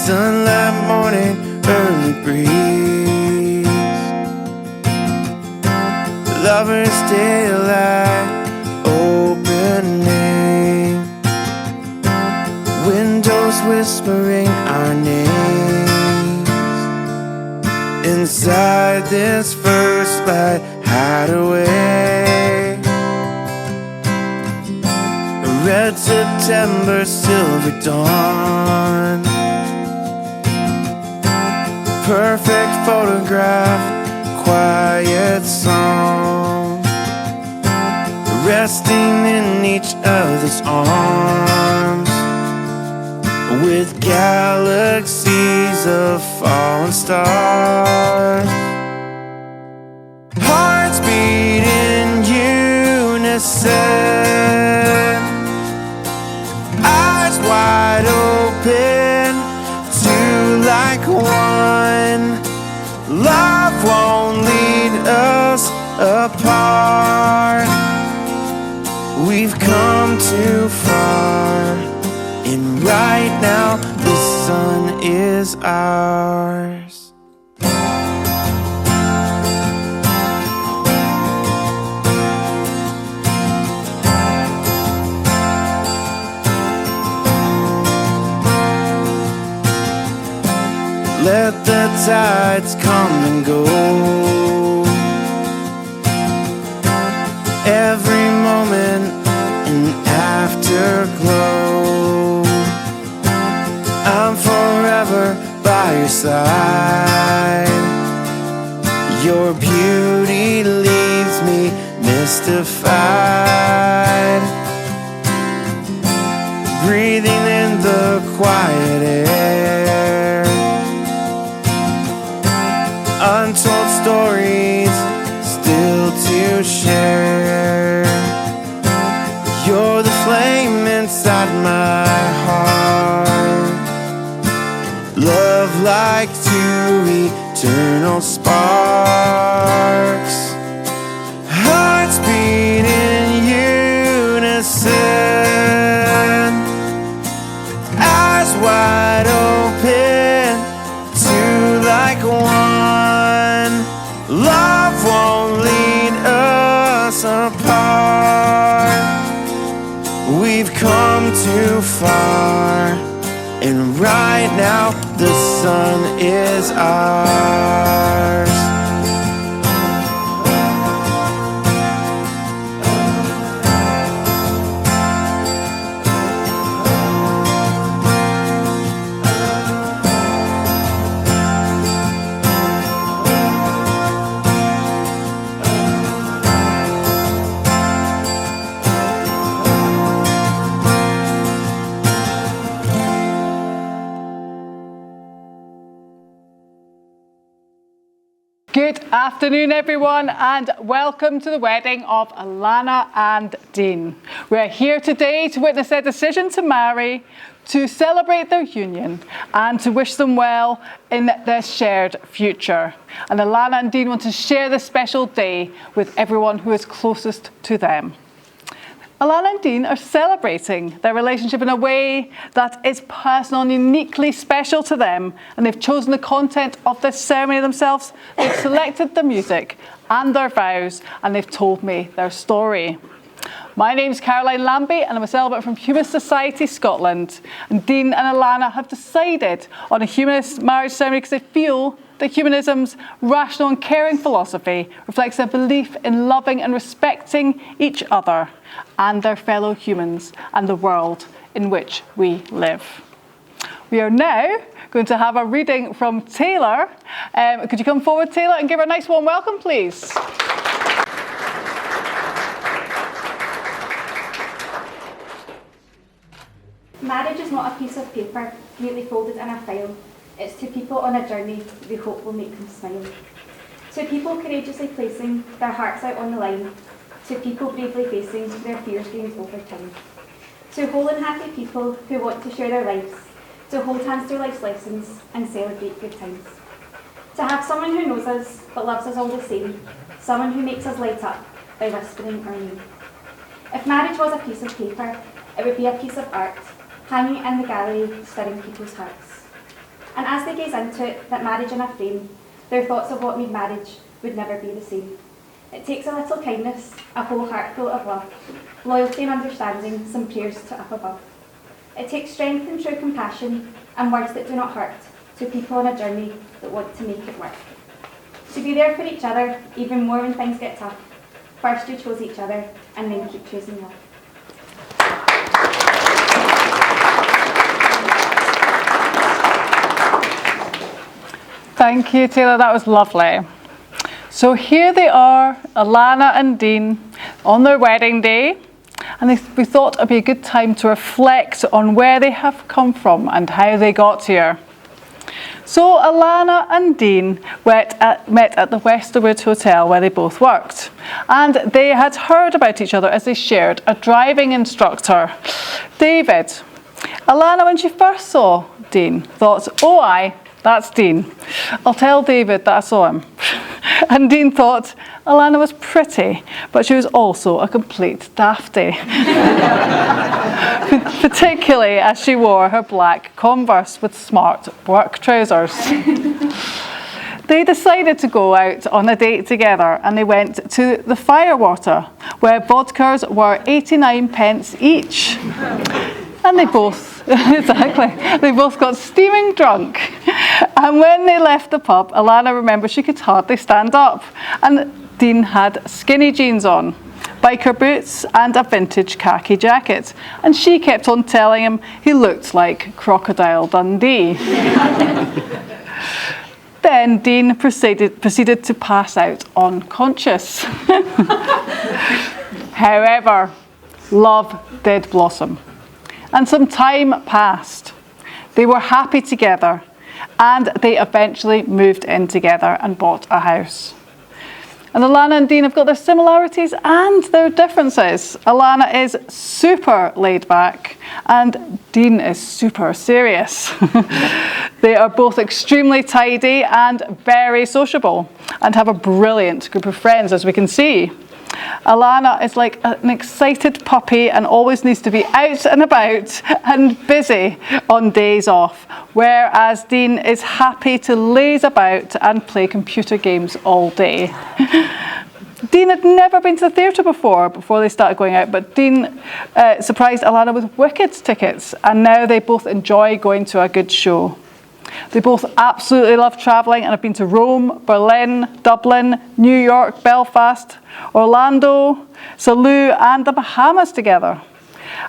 sunlight, morning, early breeze, lovers' daylight opening, windows whispering our names, inside this first light hideaway. Red September, silver dawn, perfect photograph, quiet song, resting in each other's arms, with galaxies of fallen stars, hearts beat in unison, eyes wide open, two like one. Love won't lead us apart. We've come too far, and right now the sun is ours. Let the tides come and go, every moment an afterglow. I'm forever by your side. Your beauty leaves me mystified, breathing in the quiet air, untold stories still to share. You're the flame inside my heart, love like two eternal sparks, hearts beat in unison, eyes wide open, two like one. Love won't lead us apart. We've come too far, and right now the sun is ours. Good afternoon, everyone, and welcome to the wedding of Alana and Dean. We're here today to witness their decision to marry, to celebrate their union, and to wish them well in their shared future. And Alana and Dean want to share this special day with everyone who is closest to them. Alana and Dean are celebrating their relationship in a way that is personal and uniquely special to them, and they've chosen the content of this ceremony themselves. They've selected the music and their vows, and they've told me their story. My name's Caroline Lambie, and I'm a celebrant from Humanist Society Scotland. And Dean and Alana have decided on a humanist marriage ceremony because they feel that humanism's rational and caring philosophy reflects their belief in loving and respecting each other and their fellow humans and the world in which we live. We are now going to have a reading from Taylor. Could you come forward, Taylor, and give her a nice warm welcome, please? Marriage is not a piece of paper neatly folded in a file. It's two people on a journey we hope will make them smile. Two people courageously placing their hearts out on the line. Two people bravely facing their fears gained over time. Two whole and happy people who want to share their lives, to hold hands through life's lessons and celebrate good times. To have someone who knows us but loves us all the same, someone who makes us light up by whispering our name. If marriage was a piece of paper, it would be a piece of art, hanging in the gallery, stirring people's hearts. And as they gaze into it, that marriage in a frame, their thoughts of what made marriage would never be the same. It takes a little kindness, a whole heart full of love, loyalty and understanding, some prayers to up above. It takes strength and true compassion, and words that do not hurt, to people on a journey that want to make it work. To be there for each other, even more when things get tough. First you chose each other, and then keep choosing love. Thank you, Taylor. That was lovely. So here they are, Alana and Dean, on their wedding day. And we thought it would be a good time to reflect on where they have come from and how they got here. So Alana and Dean met at the Westerwood Hotel where they both worked. And they had heard about each other as they shared a driving instructor, David. Alana, when she first saw Dean, thought, oh aye, that's Dean. I'll tell David that I saw him. And Dean thought Alana was pretty, but she was also a complete dafty. Particularly as she wore her black Converse with smart work trousers. They decided to go out on a date together, and they went to the Firewater, where vodkas were 89p each. And they both, they both got steaming drunk. And when they left the pub, Alana remembered she could hardly stand up. And Dean had skinny jeans on, biker boots and a vintage khaki jacket. And she kept on telling him he looked like Crocodile Dundee. Then Dean proceeded to pass out unconscious. However, love did blossom. And some time passed. They were happy together, and they eventually moved in together and bought a house. And Alana and Dean have got their similarities and their differences. Alana is super laid back, and Dean is super serious. They are both extremely tidy and very sociable, and have a brilliant group of friends, as we can see. Alana is like an excited puppy and always needs to be out and about and busy on days off, whereas Dean is happy to laze about and play computer games all day. Dean had never been to the theatre before they started going out, but Dean surprised Alana with Wicked tickets, and now they both enjoy going to a good show. They both absolutely love travelling and have been to Rome, Berlin, Dublin, New York, Belfast, Orlando, Salou and the Bahamas together.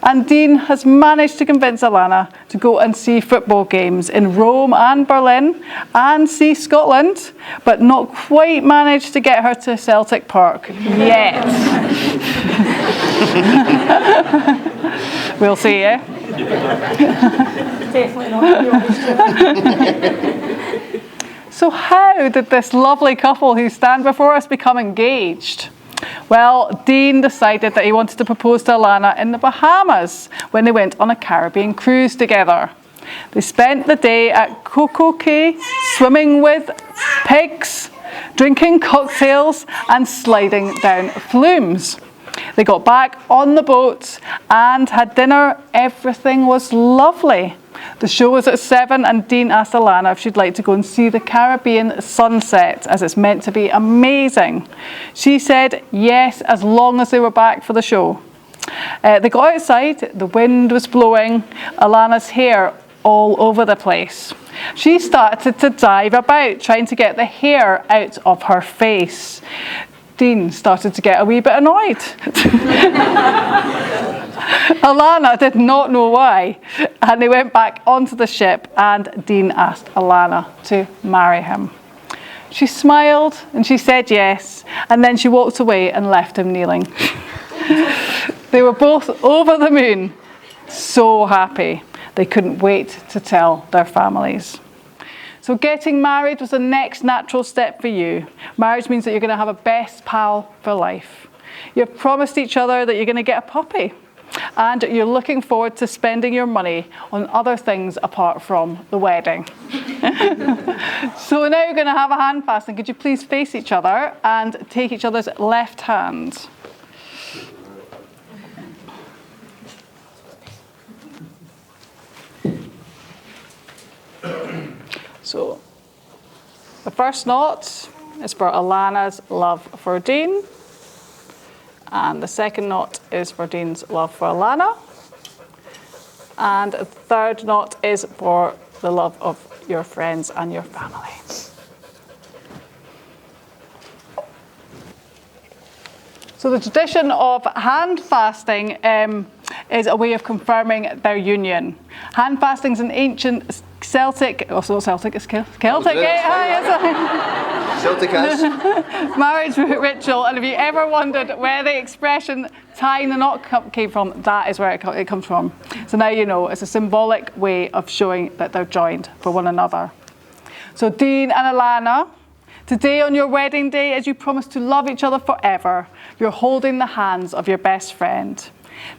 And Dean has managed to convince Alana to go and see football games in Rome and Berlin and see Scotland, but not quite managed to get her to Celtic Park yet. We'll see, eh? Definitely not. So how did this lovely couple who stand before us become engaged? Well, Dean decided that he wanted to propose to Alana in the Bahamas when they went on a Caribbean cruise together. They spent the day at Coco Cay, swimming with pigs, drinking cocktails and sliding down flumes. They got back on the boat and had dinner. Everything was lovely. The show was at 7 and Dean asked Alana if she'd like to go and see the Caribbean sunset, as it's meant to be amazing. She said yes, as long as they were back for the show. They got outside, the wind was blowing, Alana's hair all over the place. She started to dive about, trying to get the hair out of her face. Dean started to get a wee bit annoyed. Alana did not know why, and they went back onto the ship, and Dean asked Alana to marry him. She smiled and she said yes, and then she walked away and left him kneeling. They were both over the moon, so happy. They couldn't wait to tell their families. So getting married was the next natural step for you. Marriage means that you're going to have a best pal for life. You've promised each other that you're going to get a puppy, and you're looking forward to spending your money on other things apart from the wedding. So we're now going to have a hand passing. Could you please face each other and take each other's left hand? So the first knot is for Alana's love for Dean. And the second knot is for Dean's love for Alana. And the third knot is for the love of your friends and your family. So the tradition of hand fasting is a way of confirming their union. Hand fasting is an ancient Celtic, also Celtic, it's Celtic, Celtic as. marriage ritual. And if you ever wondered where the expression tying the knot came from, that is where it comes from. So now you know, it's a symbolic way of showing that they're joined for one another. So Dean and Alana, today on your wedding day, as you promise to love each other forever, you're holding the hands of your best friend.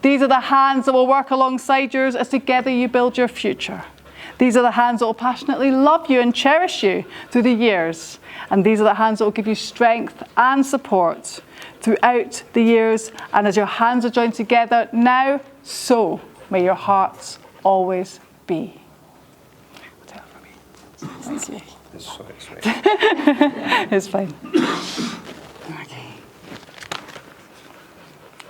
These are the hands that will work alongside yours as together you build your future. These are the hands that will passionately love you and cherish you through the years. And these are the hands that will give you strength and support throughout the years. And as your hands are joined together now, so may your hearts always be. Thank you. It's so sweet. It's fine. Okay.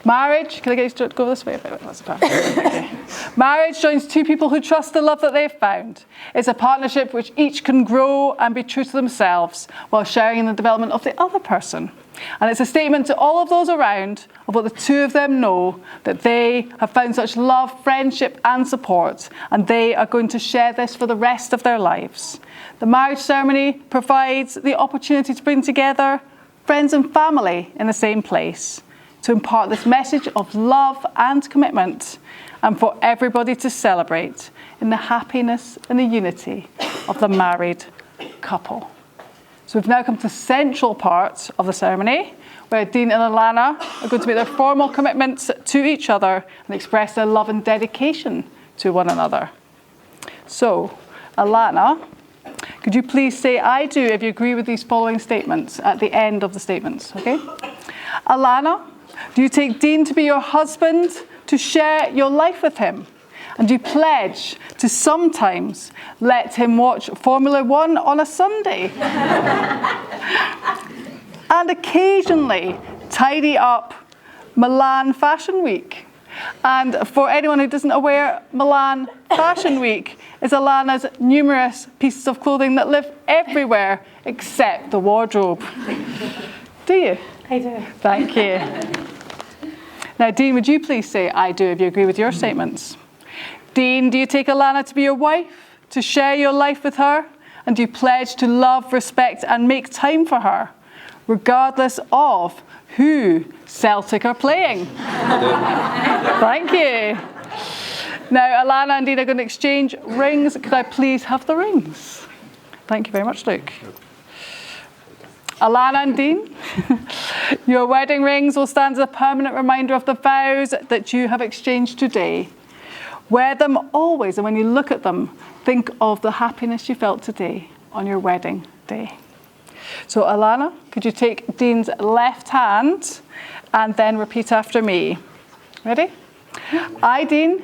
Marriage, can I get you to go this way? That's perfect. Okay. Marriage joins two people who trust the love that they've found. It's a partnership which each can grow and be true to themselves while sharing in the development of the other person. And it's a statement to all of those around of what the two of them know, that they have found such love, friendship and support, and they are going to share this for the rest of their lives. The marriage ceremony provides the opportunity to bring together friends and family in the same place, to impart this message of love and commitment, and for everybody to celebrate in the happiness and the unity of the married couple. So we've now come to the central part of the ceremony, where Dean and Alana are going to make their formal commitments to each other and express their love and dedication to one another. So, Alana, could you please say I do if you agree with these following statements at the end of the statements, okay? Alana, do you take Dean to be your husband, to share your life with him? And do you pledge to sometimes let him watch Formula One on a Sunday? And occasionally tidy up Milan Fashion Week? And for anyone who isn't aware, Milan Fashion Week is Alana's numerous pieces of clothing that live everywhere except the wardrobe. Do you? I do. Thank you. Now, Dean, would you please say I do if you agree with your statements? Dean, do you take Alana to be your wife, to share your life with her? And do you pledge to love, respect and make time for her, regardless of who Celtic are playing? Thank you. Now, Alana and Dean are going to exchange rings. Could I please have the rings? Thank you very much, Luke. Alana and Dean, your wedding rings will stand as a permanent reminder of the vows that you have exchanged today. Wear them always, and when you look at them, think of the happiness you felt today on your wedding day. So Alana, could you take Dean's left hand and then repeat after me? Ready? I, Dean.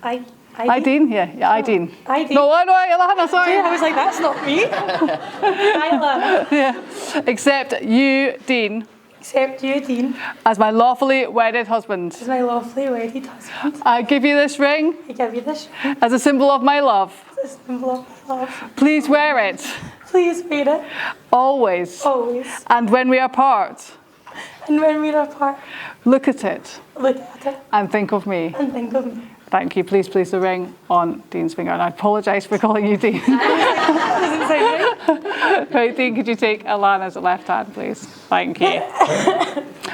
I Dean? Yeah, I, Dean. I, Dean. No, Alana, sorry. I was like, that's not me. I, Alana. Yeah. Except you, Dean, Except you, Dean, as my lawfully wedded husband. as my lawfully wedded husband. I give you this ring I give you this ring as a symbol of my love. as a symbol of my love. Please wear it Please wear it always. always. And when we are apart, And when we're apart, look at it look at it and think of me. and think of me. Thank you. Please place the ring on Dean's finger. And I apologise for calling you Dean. Doesn't sound right. Right, Dean, could you take Alana's left hand, please? Thank you.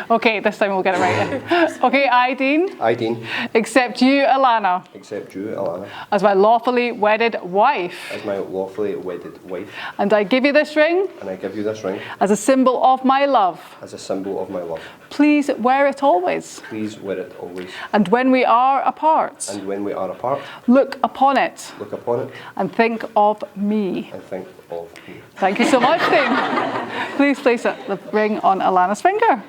Okay, this time we'll get it right. Okay, I, Dean, I, Dean, accept you, Alana, accept you, Alana, as my lawfully wedded wife. as my lawfully wedded wife, And I give you this ring and I give you this ring as a symbol of my love. as a symbol of my love. Please wear it always. Please wear it always. And when we are apart, And when we are apart, look upon it look upon it and think of me. and think of me. Thank you so much, Dean. Please place the ring on Alana's finger.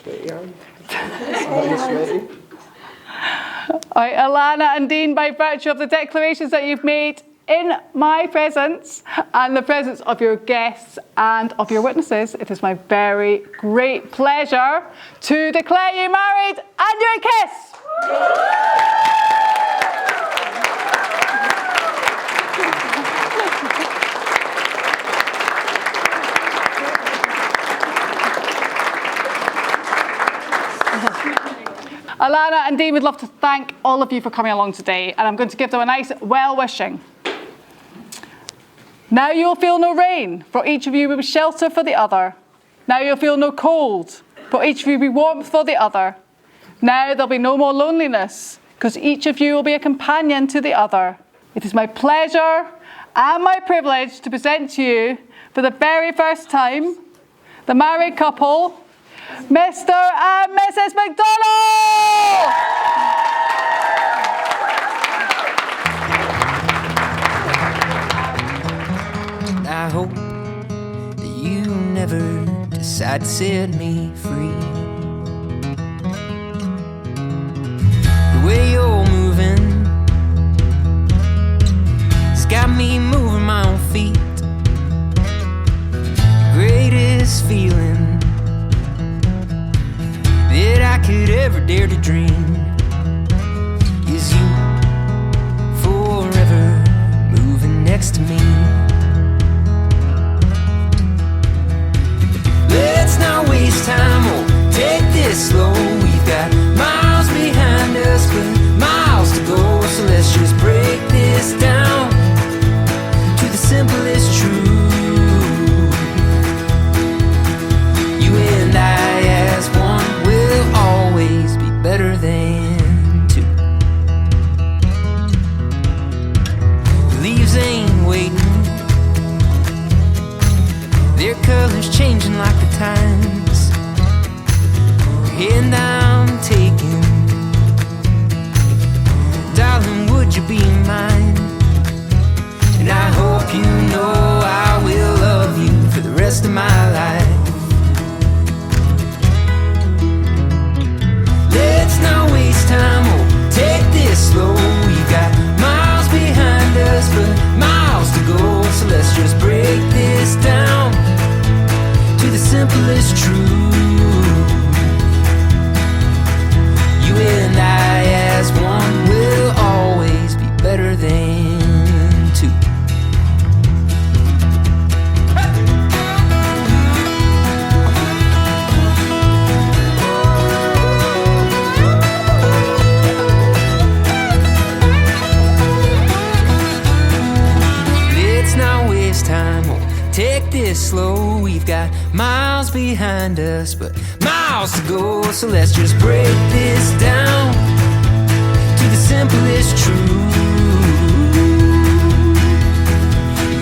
Sweaty arm. Sweaty. All right, Alana and Dean, by virtue of the declarations that you've made in my presence and the presence of your guests and of your witnesses, it is my very great pleasure to declare you married and you're a kiss. Alana and Dean would love to thank all of you for coming along today, and I'm going to give them a nice well-wishing. Now you will feel no rain, for each of you will be shelter for the other. Now you'll feel no cold, for each of you will be warmth for the other. Now there'll be no more loneliness, because each of you will be a companion to the other. It is my pleasure and my privilege to present to you, for the very first time, the married couple, Mr and Mrs McDonnell! I hope that you never decide to set me free. The way you're moving, it's got me moving my own feet. The greatest feeling that I could ever dare to dream is you forever moving next to me. Let's not waste time, oh, take this slow. We've got miles behind us, but miles to go. So let's just break this down to the simplest truth. You and I as one will always be better than two. The leaves ain't waiting, their colors changing like the times. And I'm taking, darling, would you be mine? And I hope you know I will love you for the rest of my life. Let's not waste time, oh, take this slow. We've got miles behind us, but miles to go. So let's just break this down to the simplest truth. You and I as one will always be better than two. Let's not waste time, oh, take this slow. We've got miles behind us, but miles to go. So let's just break this down to the simplest truth.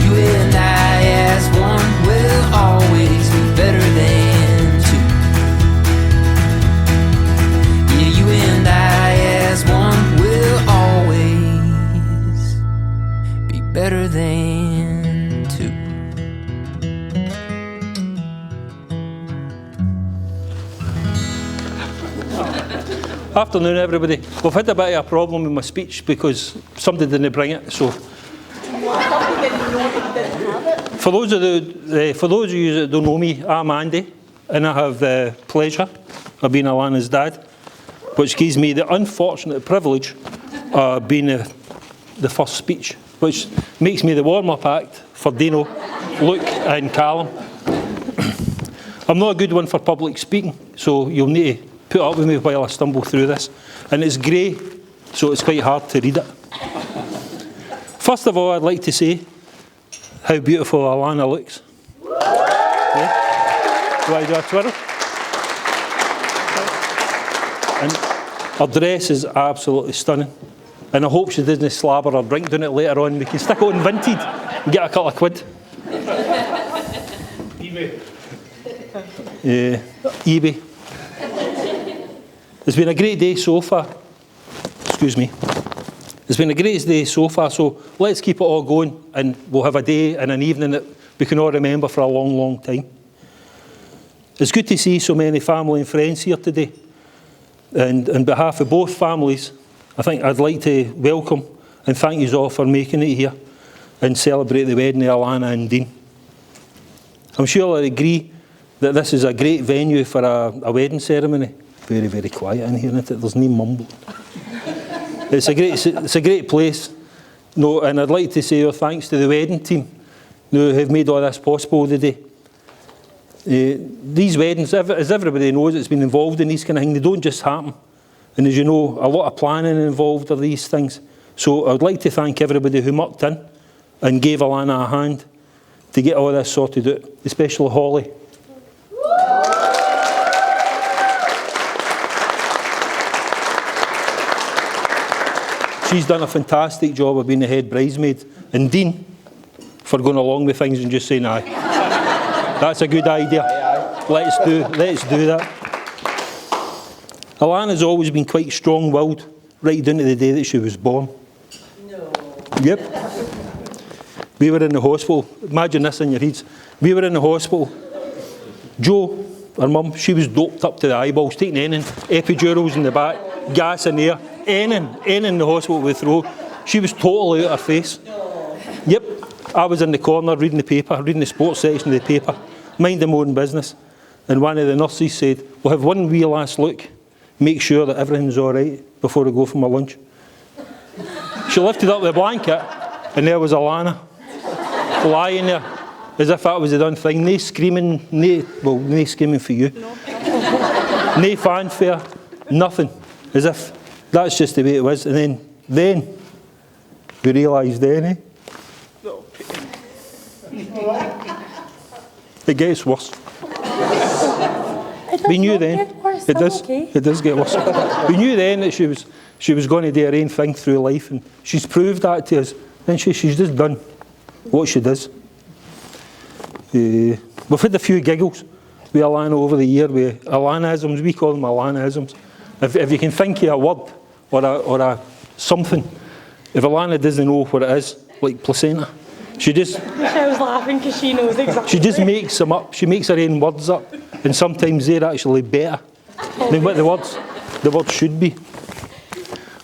You and I as one will always be better than two. Yeah, you and I as one will always be better than two. Afternoon, everybody. We've had a bit of a problem with my speech because somebody didn't bring it. So, for those of you that don't know me, I'm Andy, and I have the pleasure of being Alana's dad, which gives me the unfortunate privilege of being the first speech, which makes me the warm-up act for Dino, Luke, and Callum. I'm not a good one for public speaking, so you'll need to put up with me while I stumble through this. And it's grey, so it's quite hard to read it. First of all, I'd like to say how beautiful Alana looks. Yeah? Do I do a twirl? And her dress is absolutely stunning. And I hope she doesn't slabber or drink down it later on. We can stick it on Vinted and get a couple of quid. eBay. eBay. It's been a great day so far. Excuse me. It's been a great day so far, so let's keep it all going and we'll have a day and an evening that we can all remember for a long, long time. It's good to see so many family and friends here today. And on behalf of both families, I think I'd like to welcome and thank you all for making it here. and celebrate the wedding of Alana and Dean. I'm sure you'll agree that this is a great venue for a wedding ceremony. Very, very quiet in here, isn't it? There's no mumble. It's a great place. No, and I'd like to say thanks to the wedding team who have made all this possible today. These weddings, as everybody knows, it's been involved in these kind of things. They don't just happen. And as you know, a lot of planning involved are these things. So I would like to thank everybody who mucked in and gave Alana a hand to get all this sorted out, especially Holly. She's done a fantastic job of being the head bridesmaid. And Dean, for going along with things and just saying, aye, that's a good idea. Let's do that. Alana's always been quite strong-willed, right down to the day that she was born. No. Yep. We were in the hospital. Imagine this in your heads. We were in the hospital. Jo, her mum, she was doped up to the eyeballs, taking anything, epidurals in the back, gas in there, anything in the hospital with throw. She was totally out of her face. Yep. I was in the corner reading the paper, reading the sports section of the paper, minding my own business. And one of the nurses said, we'll have one wee last look, make sure that everything's all right before I go for my lunch. She lifted up the blanket and there was Alana lying there as if that was a done thing. No screaming, no screaming for you. No fanfare, nothing. As if that's just the way it was. And then we realised then, it gets worse. We knew then. It does get worse. We knew then that she was going to do her own thing through life, and she's proved that to us. And she's just done what she does. We've had a few giggles with Alana over the year with Alanisms. We call them Alanisms. If you can think of a word or a something, if Alana doesn't know what it is, like placenta, she just... Michelle's laughing because she knows exactly. She just makes them up. She makes her own words up. And sometimes they're actually better than what the words should be.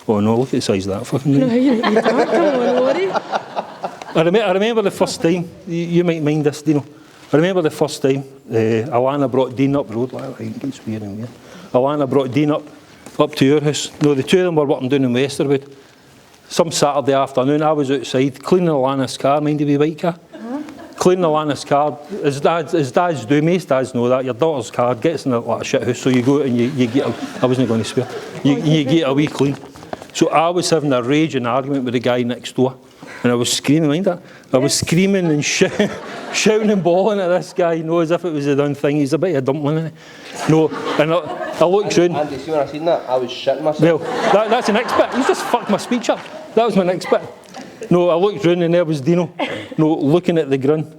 Oh no, look at the size of that fucking thing. No, you don't. Come on, Lori. I remember the first time, you might mind this, Dino. I remember the first time Alana brought Dean up the road. It's weird in here. Alana brought Dean up to our house. No, the two of them were working down in Westerwood. Some Saturday afternoon, I was outside cleaning Alana's car, mind the wee white car. Cleaning Alana's car, as dads do, most dads know that, your daughter's car gets in a shit house, so you go out and you get I wasn't going to swear, you get a wee clean. So I was having a raging argument with the guy next door, and I was screaming, mind that? I was screaming and shouting and bawling at this guy, as if it was a done thing. He's a bit of a dumpling, isn't he? No, and I looked round. Andy, see when I seen that, I was shitting myself. Well, that's the next bit. You just fucked my speech up. That was my next bit. No, I looked round and there was Dino, looking at the grin.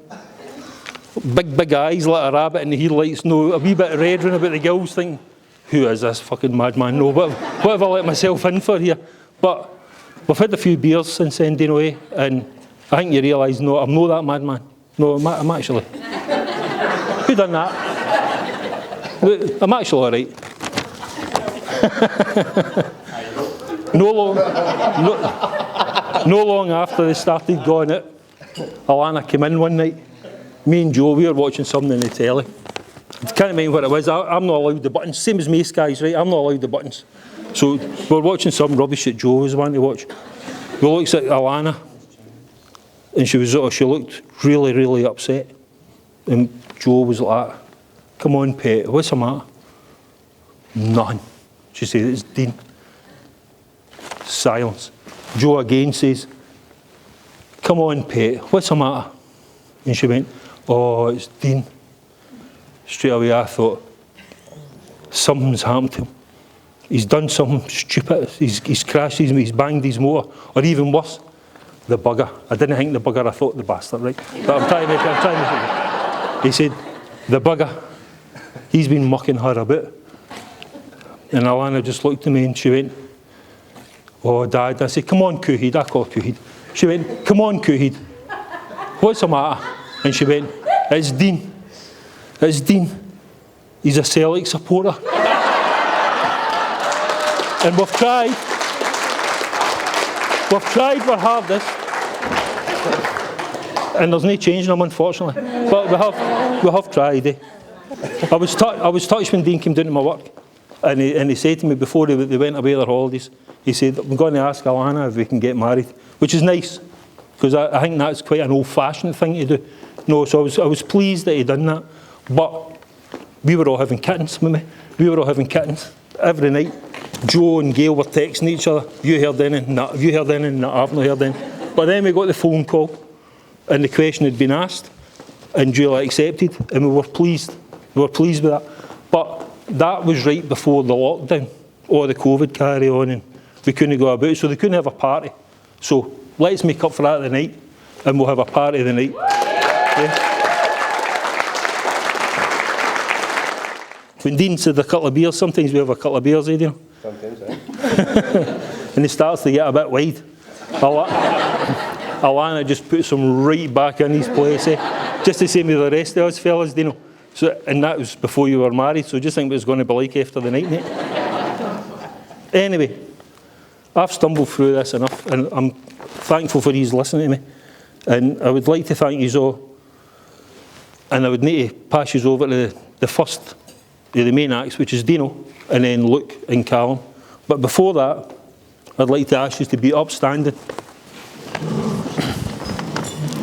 Big eyes like a rabbit in the headlights, a wee bit red round about the gills, thinking, who is this fucking madman? No, what have I let myself in for here? But we've had a few beers since then, Dino, and I think you realise, no, I'm not that madman. No, I'm actually. Who done that? I'm actually all right. No long after they started going out, Alana came in one night. Me and Joe, we were watching something on the telly. I can't remember what it was. I'm not allowed the buttons. Same as most guys, right? I'm not allowed the buttons. So we're watching some rubbish that Joe was wanting to watch. We looked at Alana, and she looked really, really upset. And Joe was like, "Come on, pet, what's the matter?" Nothing. She said, "It's Dean." Silence. Joe again says, "Come on, pet, what's the matter?" And she went, "Oh, it's Dean." Straight away I thought, something's happened to him. He's done something stupid. He's crashed, he's banged his motor. Or even worse, the bugger. I didn't think the bugger, I thought the bastard, right? But I'm trying to make it. He said, the bugger, he's been mucking her about. And Alana just looked at me and she went, "Oh, Dad." I said, "Come on, Cooheed." I call her Cooheed. She went, "Come on, Cooheed. What's the matter?" And she went, "It's Dean. It's Dean. He's a Celtic supporter." And we've tried our hardest And there's no changing them, unfortunately. But we have tried. I was touched when Dean came down to my work, and he said to me before they went away their holidays, he said, "I'm going to ask Alana if we can get married," which is nice, because I think that's quite an old-fashioned thing to do. No, so I was pleased that he'd done that. But we were all having kittens, with me. We were all having kittens every night. Joe and Gail were texting each other. You heard anything? No. Have you heard anything? No, I've not heard anything. But then we got the phone call, and the question had been asked, and Julia accepted, and we were pleased. We were pleased with that. But that was right before the lockdown, or the COVID carry on, and we couldn't go about, so they couldn't have a party. So let's make up for that tonight, and we'll have a party tonight. Yeah. When Dean said a couple of beers, sometimes we have a couple of beers, Dean? Sometimes, And he starts to get a bit wide. Alana just puts him right back in his place, just the same as the rest of us fellas, Dino. So, and that was before you were married, so just think what it's going to be like after the night, mate. Anyway, I've stumbled through this enough, and I'm thankful for you listening to me. And I would like to thank you all, and I would need to pass you over to the first of the main acts, which is Dino, and then Luke and Callum. But before that, I'd like to ask you to be upstanding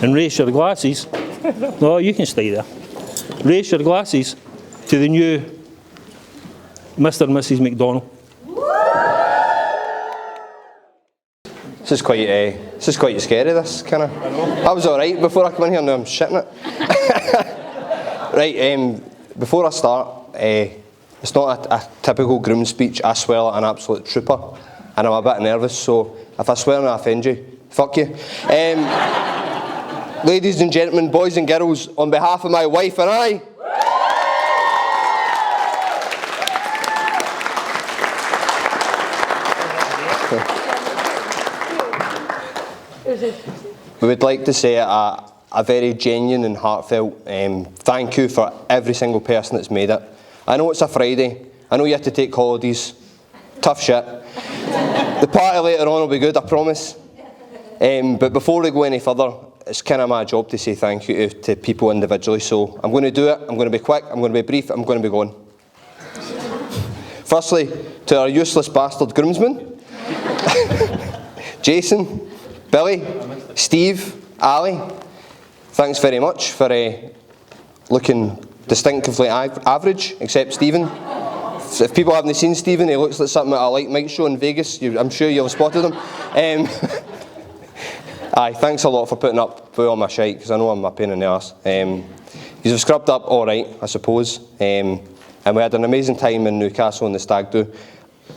and raise your glasses. No, you can stay there. Raise your glasses to the new Mr and Mrs McDonnell. This is quite scary, this, kind of. I was all right before I came in here, now I'm shitting it. Right, before I start, it's not a typical groom speech. I swear like an absolute trooper, and I'm a bit nervous, so if I swear and I offend you, fuck you. Ladies and gentlemen, boys and girls, on behalf of my wife and I, we would like to say a very genuine and heartfelt thank you for every single person that's made it. I know it's a Friday, I know you have to take holidays, tough shit. The party later on will be good, I promise. But before we go any further, it's kind of my job to say thank you to people individually, so I'm going to do it, I'm going to be quick, I'm going to be brief, I'm going to be going. Firstly, to our useless bastard groomsmen, Jason, Billy, Steve, Ali, thanks very much for looking distinctively average, except Stephen. If people haven't seen Stephen, he looks like something at a Like Mike show in Vegas. I'm sure you'll have spotted him. Aye, thanks a lot for putting up with all my shite, because I know I'm a pain in the arse. You've scrubbed up all right, I suppose. And we had an amazing time in Newcastle in the Stag Do.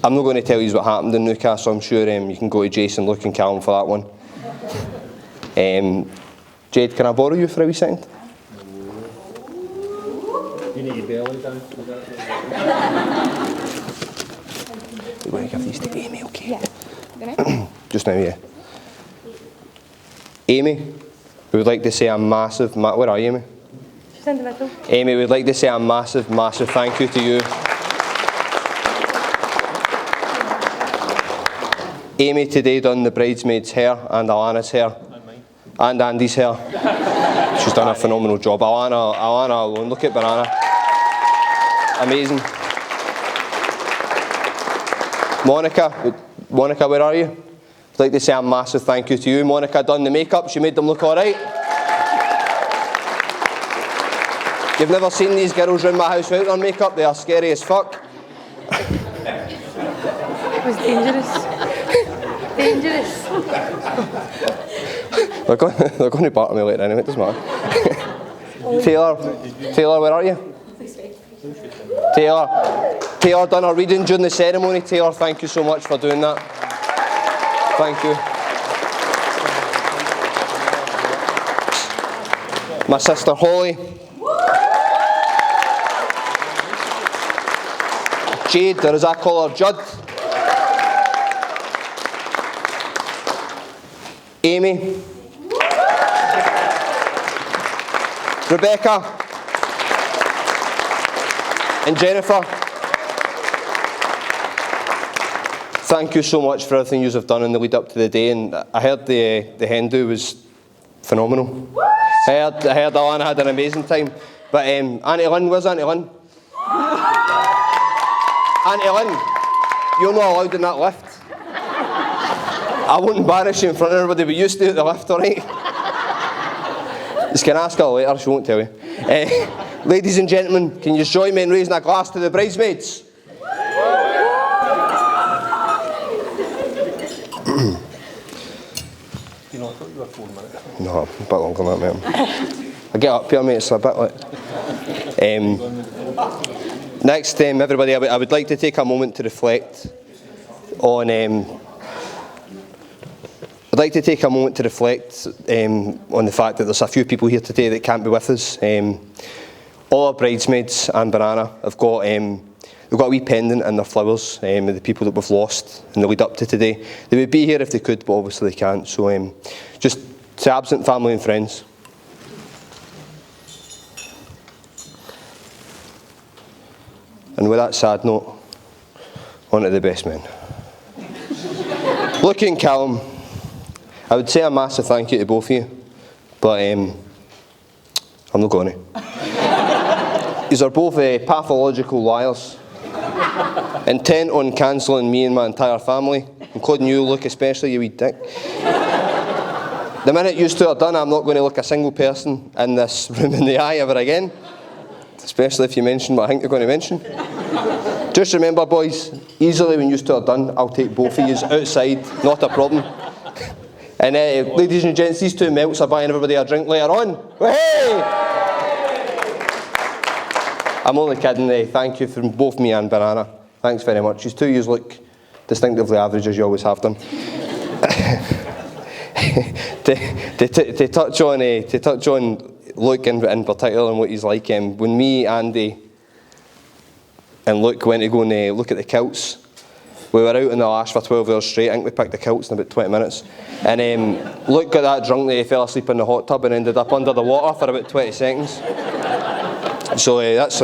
I'm not going to tell you what happened in Newcastle. I'm sure you can go to Jason, Luke and Callum for that one. Jade, can I borrow you for a wee second? You need your belly down. We're going to give these to Amy, okay? Yeah. Just now, yeah. Amy, we would like to say a massive... Where are you, Amy? She's in the middle. Amy, we would like to say a massive, massive thank you to you. Amy today done the bridesmaid's hair and Alana's hair. And mine. And Andy's hair. She's done a phenomenal job. Alana alone, look at Banana. Amazing. Monica, where are you? I'd like to say a massive thank you to you. Monica done the makeup, she made them look alright. You've never seen these girls around my house without their makeup, they are scary as fuck. It was dangerous. Dangerous. They're going to barter me later anyway, it doesn't matter. Taylor, where are you? Taylor done a reading during the ceremony. Taylor, thank you so much for doing that. Thank you. My sister Holly. Jade, or as I call her, Judd. Amy. Rebecca. And Jennifer. Thank you so much for everything you have done in the lead up to the day, and I heard the hen do was phenomenal. I heard Alana had an amazing time. But Auntie Lynn, where's Auntie Lynn? Auntie Lynn, you're not allowed in that lift. I won't embarrass you in front of everybody, but you stay at the lift, alright? You can ask her later, she won't tell you. Ladies and gentlemen, can you just join me in raising a glass to the bridesmaids? You know, I thought you were 4 minutes. No, a bit longer than that, mate. I get up here, mate, it's a bit like... Next, everybody, I would like to take a moment to reflect on... I'd like to take a moment to reflect on the fact that there's a few people here today that can't be with us. All our bridesmaids and Banana have got... They've got a wee pendant and their flowers with the people that we've lost in the lead up to today. They would be here if they could, but obviously they can't. So just to absent family and friends. And with that sad note, on to the best men. Luke and Callum, I would say a massive thank you to both of you, but I'm not going to. These are both pathological liars. Intent on cancelling me and my entire family, including you, Luke, especially, you wee dick. The minute you two are done, I'm not going to look a single person in this room in the eye ever again, especially if you mention what I think you're going to mention. Just remember, boys, easily when you two are done, I'll take both of you outside, not a problem. And ladies and gents, these two melts are buying everybody a drink later on. Hey! I'm only kidding. Thank you from both me and Banana. Thanks very much. You two yous look distinctively average, as you always have done. to touch on Luke in particular and what he's like, when me, Andy and Luke went to go and look at the kilts, we were out in the lash for 12 hours straight. I think we picked the kilts in about 20 minutes. And Luke got that drunk that he fell asleep in the hot tub and ended up under the water for about 20 seconds. So that's...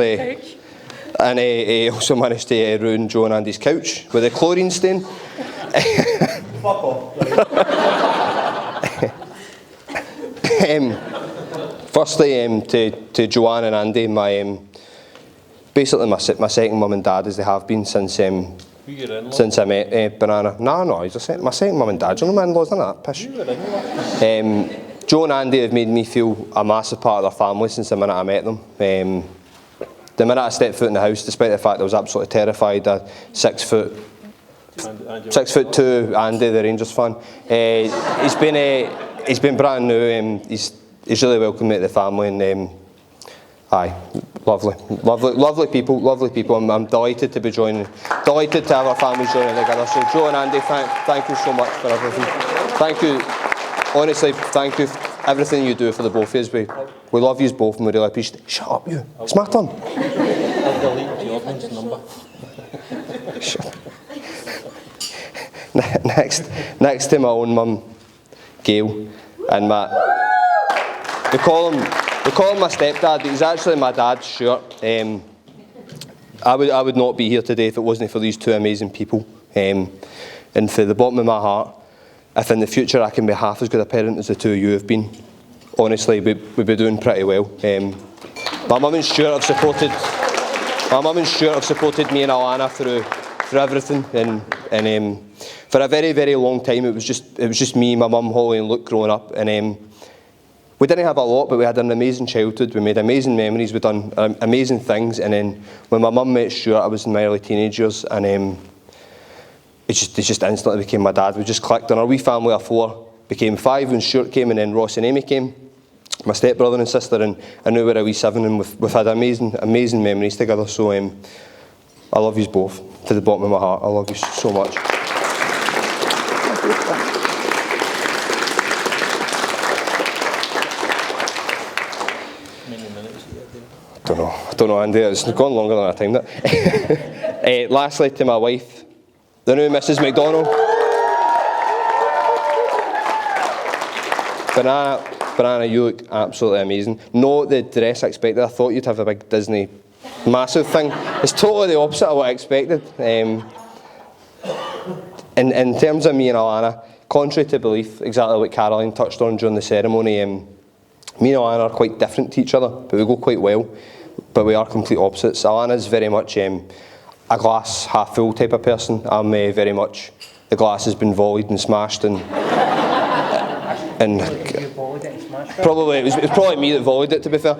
and he also managed to ruin Joe and Andy's couch with a chlorine stain. Fuck off. Firstly, to Joanne and Andy, basically my second mum and dad, as they have been since I met Banana. No, he's my second mum and dad. Do you know my in-laws, isn't that pish? Joe and Andy have made me feel a massive part of their family since the minute I met them. The minute I stepped foot in the house, despite the fact I was absolutely terrified, a 6'2" Andy, the Rangers fan, he's been brand new. He's really welcomed me to the family, and lovely people. I'm delighted to be delighted to have our families joining together. So Joe and Andy, thank you so much for everything. Thank you. Honestly, thank you for everything you do for the both of us. We love you both and we really appreciate it. Shut up, you. It's my turn. I'll delete Jordan's number. Next to my own mum, Gail, and we call him my stepdad. He's actually my dad, Stuart. I would not be here today if it wasn't for these two amazing people. And for the bottom of my heart, if in the future I can be half as good a parent as the two of you have been, honestly, we'd be doing pretty well. My mum and Stuart have supported me and Alana through everything, and for a very, very long time it was just me, my mum, Holly, and Luke growing up, and we didn't have a lot, but we had an amazing childhood. We made amazing memories. We done amazing things, and then when my mum met Stuart, I was in my early teenage years, and it just instantly became my dad. We just clicked, and our wee family of 4 became 5 when Stuart came, and then Ross and Amy came, my stepbrother and sister, and now we're a wee 7, and we've had amazing memories together. So I love you both to the bottom of my heart. I love you so much. I don't know, Andy. It's gone longer than I timed it. Lastly, to my wife, the new Mrs McDonnell. Banana, you look absolutely amazing. Not the dress I expected. I thought you'd have a big Disney massive thing. It's totally the opposite of what I expected. In terms of me and Alana, contrary to belief, exactly what Caroline touched on during the ceremony, Me and Alana are quite different to each other, but we go quite well. But we are complete opposites. Alana's very much a glass half full type of person. I'm very much the glass has been volleyed and smashed and probably it was probably me that volleyed it, to be fair.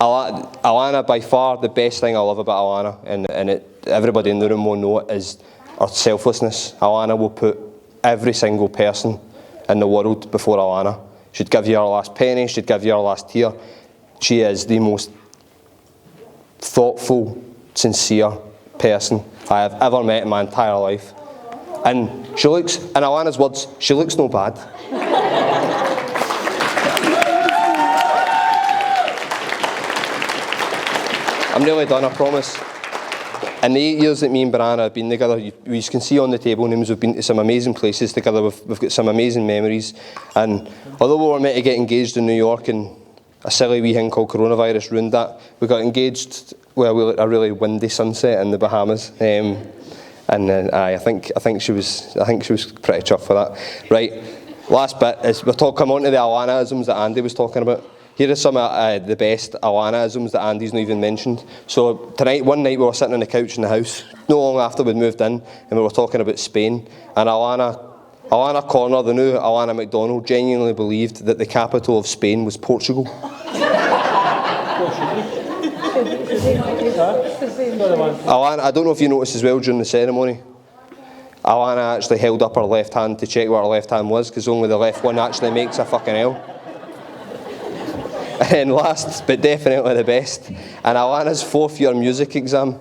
Alana, by far the best thing I love about Alana, and everybody in the room will know it, is her selflessness. Alana will put every single person in the world before Alana. She'd give you her last penny, she'd give you her last tear. She is the most thoughtful, sincere person I have ever met in my entire life. And she looks, in Alana's words, she looks no bad. I'm nearly done, I promise. In the 8 years that me and Brianna have been together, you can see on the table names, we've been to some amazing places together, we've got some amazing memories. And although we were meant to get engaged in New York and a silly wee thing called coronavirus ruined that, we got engaged where a really windy sunset in the Bahamas. I think she was pretty chuffed for that. Right, last bit is come on to the Alana-isms that Andy was talking about. Here are some of the best Alana-isms that Andy's not even mentioned. So tonight, one night we were sitting on the couch in the house, not long after we'd moved in, and we were talking about Spain. And Alana Corner, the new Alana McDonnell, genuinely believed that the capital of Spain was Portugal. Alana, I don't know if you noticed as well during the ceremony, Alana actually held up her left hand to check what her left hand was, because only the left one actually makes a fucking L. And last, but definitely the best, in Alana's fourth year music exam,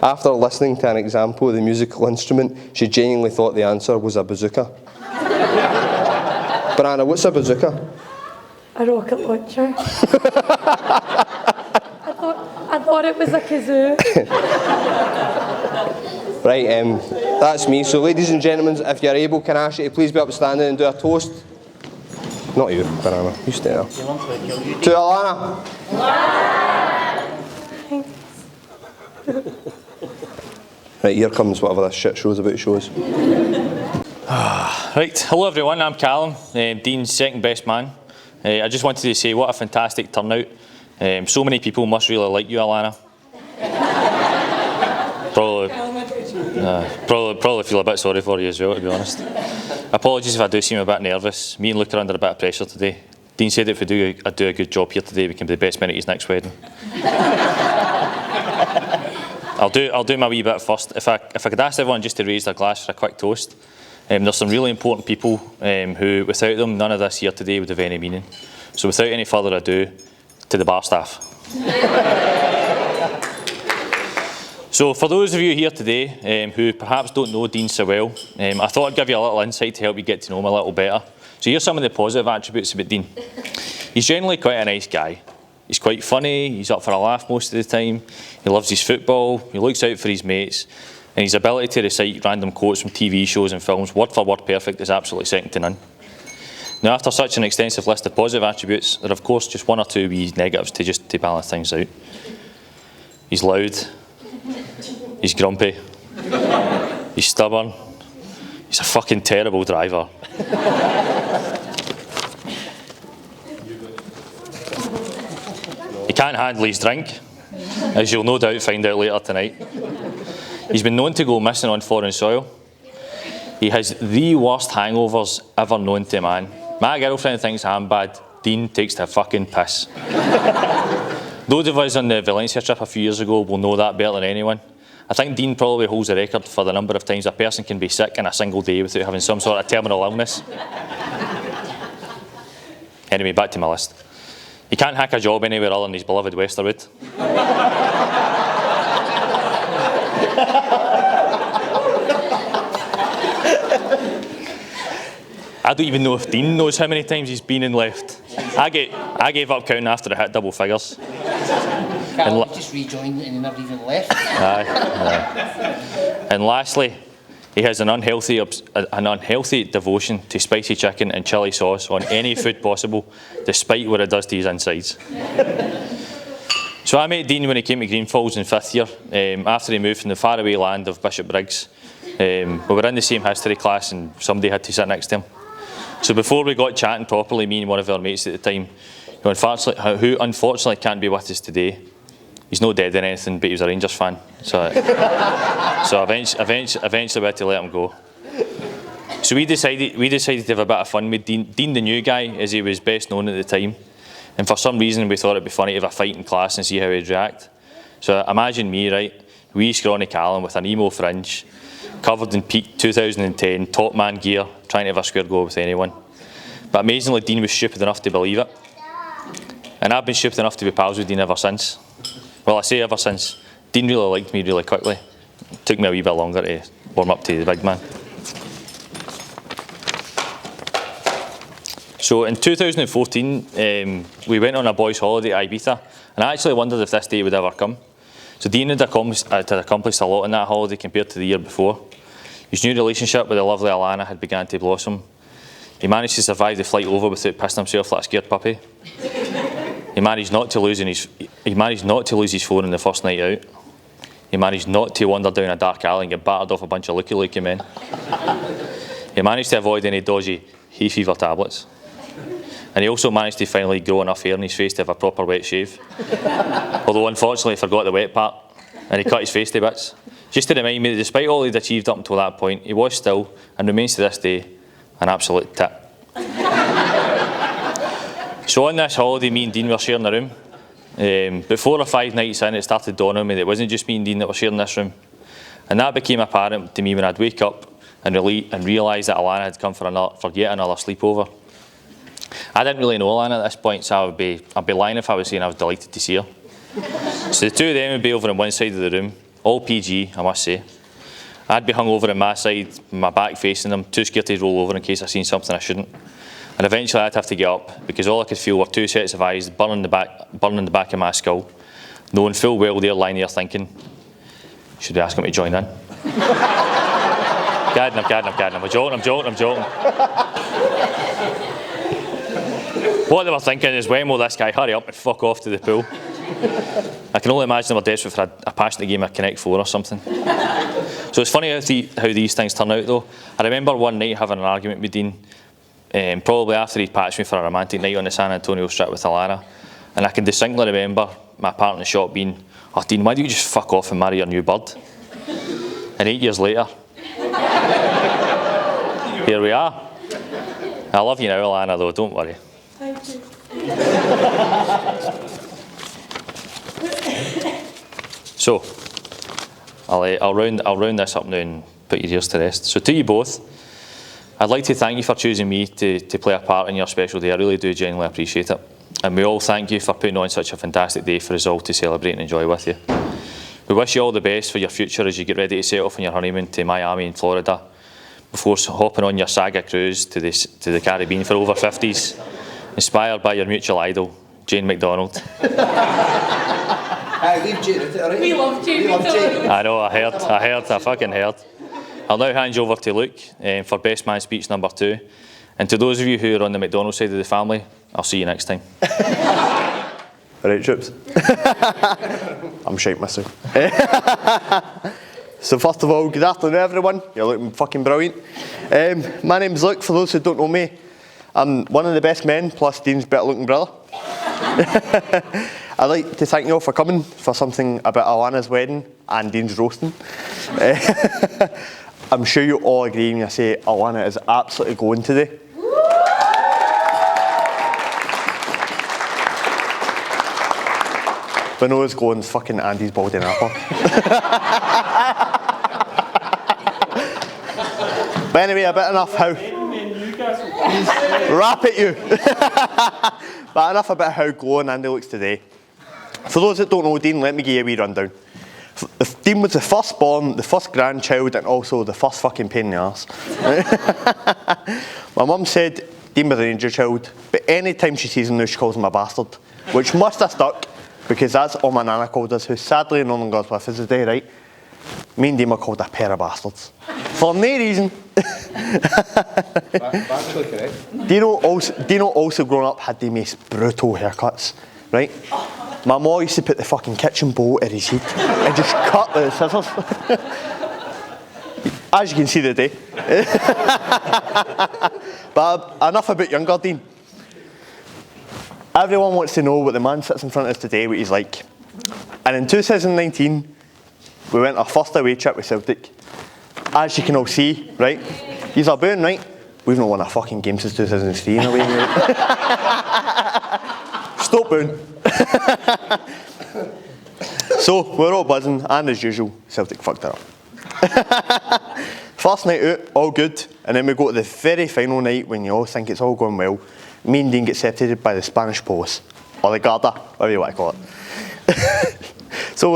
after listening to an example of the musical instrument, she genuinely thought the answer was a bazooka. Brianna, what's a bazooka? A rocket launcher. I thought it was a kazoo. Right, that's me. So ladies and gentlemen, if you're able, can I ask you to please be upstanding and do a toast? Not you, Brianna. You stay there. To Alana. Right, here comes whatever this shit show's about shows. Right, hello everyone, I'm Callum, Dean's second best man. I just wanted to say what a fantastic turnout. So many people must really like you, Alana. Probably feel a bit sorry for you as well, to be honest. Apologies if I do seem a bit nervous. Me and Luke are under a bit of pressure today. Dean said if I do a good job here today, we can be the best men at his next wedding. I'll do my wee bit first. If I could ask everyone just to raise their glass for a quick toast. There's some really important people who, without them, none of this here today would have any meaning. So without any further ado, to the bar staff. So for those of you here today who perhaps don't know Dean so well, I thought I'd give you a little insight to help you get to know him a little better. So here's some of the positive attributes about Dean. He's generally quite a nice guy. He's quite funny, he's up for a laugh most of the time, he loves his football, he looks out for his mates, and his ability to recite random quotes from TV shows and films word for word perfect is absolutely second to none. Now after such an extensive list of positive attributes, there are of course just one or two wee negatives to balance things out. He's loud, he's grumpy, he's stubborn, he's a fucking terrible driver. He can't handle his drink, as you'll no doubt find out later tonight. He's been known to go missing on foreign soil. He has the worst hangovers ever known to man. My girlfriend thinks I'm bad. Dean takes the fucking piss. Those of us on the Valencia trip a few years ago will know that better than anyone. I think Dean probably holds the record for the number of times a person can be sick in a single day without having some sort of terminal illness. Anyway, back to my list. He can't hack a job anywhere other than his beloved Westerwood. I don't even know if Dean knows how many times he's been and left. I gave up counting after I hit double figures. Carl, just rejoined and he never even left. Aye. And lastly, he has an unhealthy devotion to spicy chicken and chilli sauce on any food possible, despite what it does to his insides. So I met Dean when he came to Greenfalls in 5th year, after he moved from the faraway land of Bishopbriggs We were in the same history class and somebody had to sit next to him. So before we got chatting properly, me and one of our mates at the time, who unfortunately can't be with us today, he's not dead or anything, but he was a Rangers fan. So eventually we had to let him go. So we decided to have a bit of fun with Dean. Dean, the new guy, as he was best known at the time. And for some reason we thought it'd be funny to have a fight in class and see how he'd react. So imagine me, right, wee scrawny Callum with an emo fringe, covered in peak 2010 top man gear, trying to have a square go with anyone. But amazingly, Dean was stupid enough to believe it. And I've been stupid enough to be pals with Dean ever since. Well, I say ever since. Dean really liked me really quickly. It took me a wee bit longer to warm up to the big man. So in 2014, we went on a boys' holiday to Ibiza, and I actually wondered if this day would ever come. So Dean had accomplished a lot on that holiday compared to the year before. His new relationship with the lovely Alana had begun to blossom. He managed to survive the flight over without pissing himself like a scared puppy. He managed not to lose his phone on the first night out. He managed not to wander down a dark alley and get battered off a bunch of looky-looky men. He managed to avoid any dodgy hay fever tablets. And he also managed to finally grow enough hair in his face to have a proper wet shave. Although unfortunately he forgot the wet part and he cut his face to bits. Just to remind me that despite all he'd achieved up until that point, he was still, and remains to this day, an absolute tit. So on this holiday, me and Dean were sharing a room. But 4 or 5 nights in, it started dawning on me that it wasn't just me and Dean that were sharing this room. And that became apparent to me when I'd wake up and realise that Alana had come for yet another sleepover. I didn't really know Alana at this point, so I'd be lying if I was saying I was delighted to see her. So the two of them would be over on one side of the room, all PG, I must say. I'd be hung over on my side, my back facing them, too scared to roll over in case I seen something I shouldn't. And eventually I'd have to get up, because all I could feel were 2 sets of eyes burning the back of my skull, knowing full well they're lying there thinking, should we ask him to join in? Gadding him. I'm joking. What they were thinking is, when will this guy hurry up and fuck off to the pool? I can only imagine they were desperate for a passionate game of Connect 4 or something. So it's funny how these things turn out though. I remember one night having an argument with Dean, probably after he'd patched me for a romantic night on the San Antonio Strip with Alana. And I can distinctly remember my part in the shop being, "Oh Dean, why don't you just fuck off and marry your new bird?" And 8 years later, here we are. I love you now, Alana, though, don't worry. Thank you. So, I'll round this up now and put your ears to rest. So to you both, I'd like to thank you for choosing me to play a part in your special day. I really do genuinely appreciate it. And we all thank you for putting on such a fantastic day for us all to celebrate and enjoy with you. We wish you all the best for your future as you get ready to set off on your honeymoon to Miami in Florida, before hopping on your Saga cruise to the Caribbean for over 50s, inspired by your mutual idol, Jane McDonald. Leave Jane out, all right? We love Jane McDonnell. I know, I fucking heard. I'll now hand you over to Luke for Best Man Speech number 2. And to those of you who are on the McDonnell side of the family, I'll see you next time. Alright, troops. I'm shite myself. So first of all, good afternoon everyone. You're looking fucking brilliant. My name's Luke, for those who don't know me. I'm one of the best men, plus Dean's better looking brother. I'd like to thank you all for coming for something about Alana's wedding and Dean's roasting. I'm sure you all agree when I say Alana is absolutely going today. But no, it's going fucking Andy's balding apple. But anyway, a bit enough how... Rap at you! But enough about how glowing Andy looks today. For those that don't know Dean, let me give you a wee rundown. Dean was the firstborn, the first grandchild, and also the first fucking pain in the arse. My mum said Dean was an angel child, but any time she sees him now, she calls him a bastard, which must have stuck, because that's all my nana called us, who sadly no longer with us today, right? Me and Dean were called a pair of bastards. For no reason. Factually correct. Dino also growing up had the most brutal haircuts, right? My mum used to put the fucking kitchen bowl at his head and just cut with the scissors. As you can see today. But enough about younger Dean. Everyone wants to know what the man sits in front of us today, what he's like. And in 2019, we went our first away trip with Celtic. As you can all see, right? He's our booing, right? We've not won a fucking game since 2003 in a way, mate. Stop booing. So, we're all buzzing, and as usual, Celtic fucked it up. First night out, all good, and then we go to the very final night when you all think it's all going well. Me and Dean get separated by the Spanish police, or the Garda, whatever you want to call it. So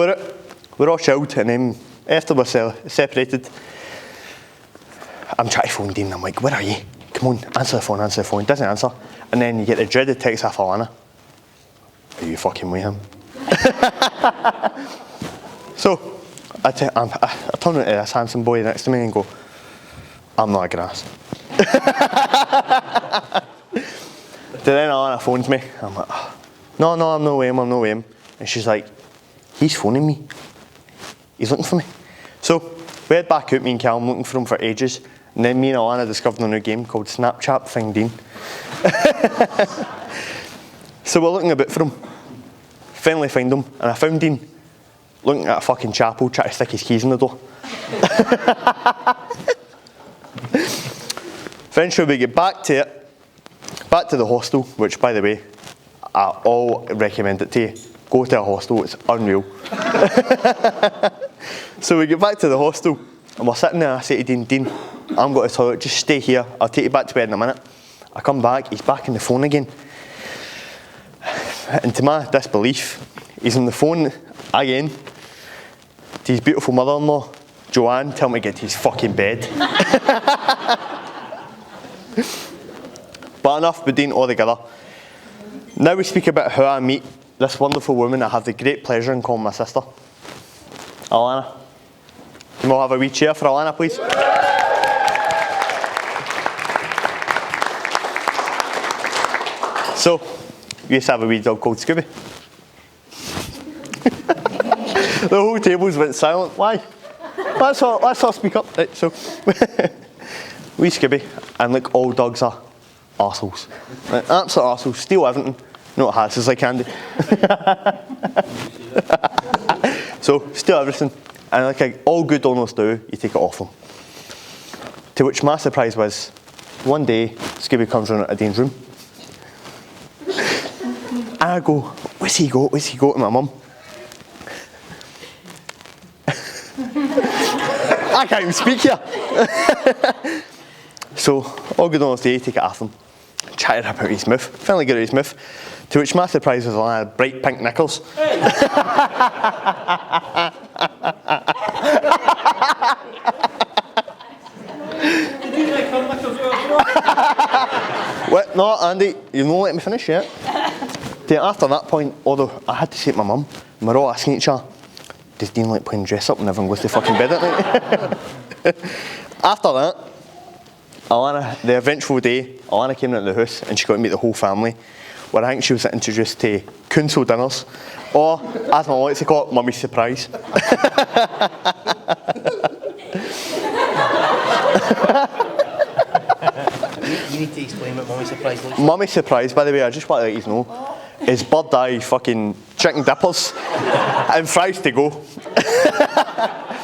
we're all chilled, and then after we're separated, I'm trying to phone Dean, I'm like, where are you? Come on, answer the phone, doesn't answer. And then you get the dreaded text off Alana. Are you fucking with him? So, I turn to this handsome boy next to me and go, I'm not a grass. Then Alana phones me. I'm like, no, I'm not with him. And she's like, he's phoning me. He's looking for me. So, we head back out, me and Callum looking for him for ages. And then me and Alana discovered a new game called Snapchat Find Dean. So we're looking a bit for him. Finally find him, and I found Dean looking at a fucking chapel, trying to stick his keys in the door. Eventually we get back to the hostel, which, by the way, I all recommend it to you. Go to a hostel, it's unreal. So we get back to the hostel, and we're sitting there, and I say to Dean, I'm going to the toilet, just stay here, I'll take you back to bed in a minute. I come back, he's back on the phone again. And to my disbelief, he's on the phone again to his beautiful mother-in-law, Joanne, telling me to get to his fucking bed. But enough with Dean altogether. Now we speak about how I meet this wonderful woman I have the great pleasure in calling my sister, Alana. Can we all have a wee cheer for Alana, please? So, we used to have a wee dog called Scooby. The whole tables went silent. Why? Let's all speak up. Right, so, wee Scooby, and like all dogs are, arseholes. Like, absolute arseholes, steal everything. No, it has, it's like candy. So, steal everything, and like all good owners do, you take it off them. To which my surprise was, one day, Scooby comes round at Dean's room. And I go, where's he go to my mum? I can't even speak here. So, all good on his day, take it off him. Try to rip out his mouth. Finally get out his mouth. To which my surprise was I had bright pink knickers. What? No, Andy, you've not let me finish yet. After that point, although I had to say to my mum, and we're all asking each other, does Dean like playing dress up and everyone goes to fucking bed at night? After that, Alana, the eventual day, Alana came into the house and she got to meet the whole family, where I think she was introduced to council dinners, or, as I like to call it, mummy's surprise. You need to explain what mummy's surprise looks like. Mummy's surprise, by the way, I just want to let you know, is bird eye fucking chicken dippers and fries to go.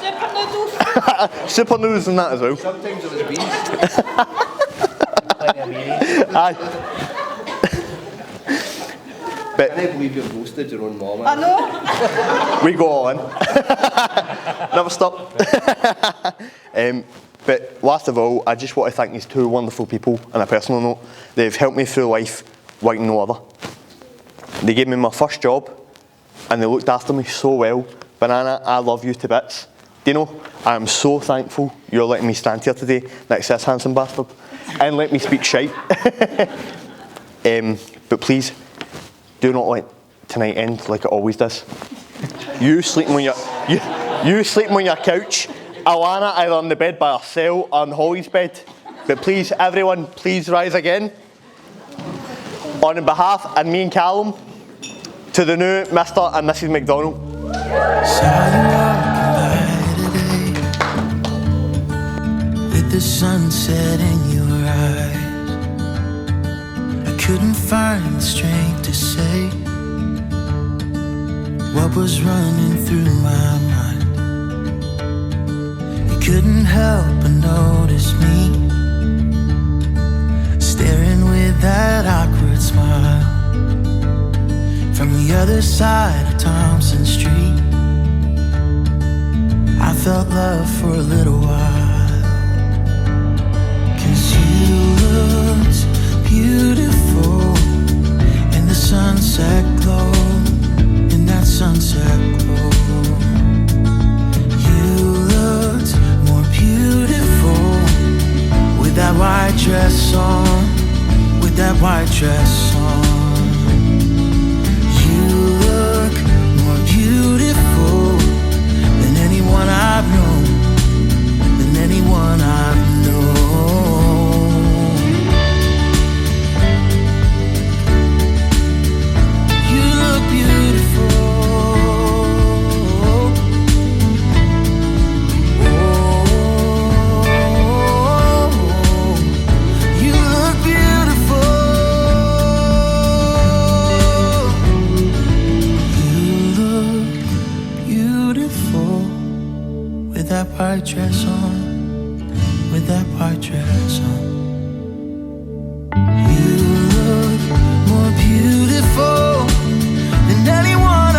Super noodles. Super noodles and that as well. Sometimes it was beans. Aye. I can't believe you've roasted your own mum. I know. We go all in. Never stop. But last of all, I just want to thank these two wonderful people on a personal note. They've helped me through life like no other. They gave me my first job and they looked after me so well. Banana, I love you to bits. Dino, I am so thankful you're letting me stand here today next to this handsome bastard and let me speak shite. But please, do not let tonight end like it always does. You sleeping on your couch, Alana either on the bed by herself or on Holly's bed. But please, everyone, please rise again. On behalf of me and Callum, to the new Mr and Mrs McDonnell. the sunset in your eyes. I couldn't find the strength to say what was running through my mind. You couldn't help but notice me, staring with that awkward smile from the other side of Thompson Street. I felt love for a little while, 'cause you looked beautiful in the sunset glow, in that sunset glow. You looked more beautiful with that white dress on, with that white dress on. You look more beautiful than anyone I've known, than anyone I've known. You look beautiful. Oh, you look beautiful. You look beautiful with that white dress on, with that white dress on. You look more beautiful than anyone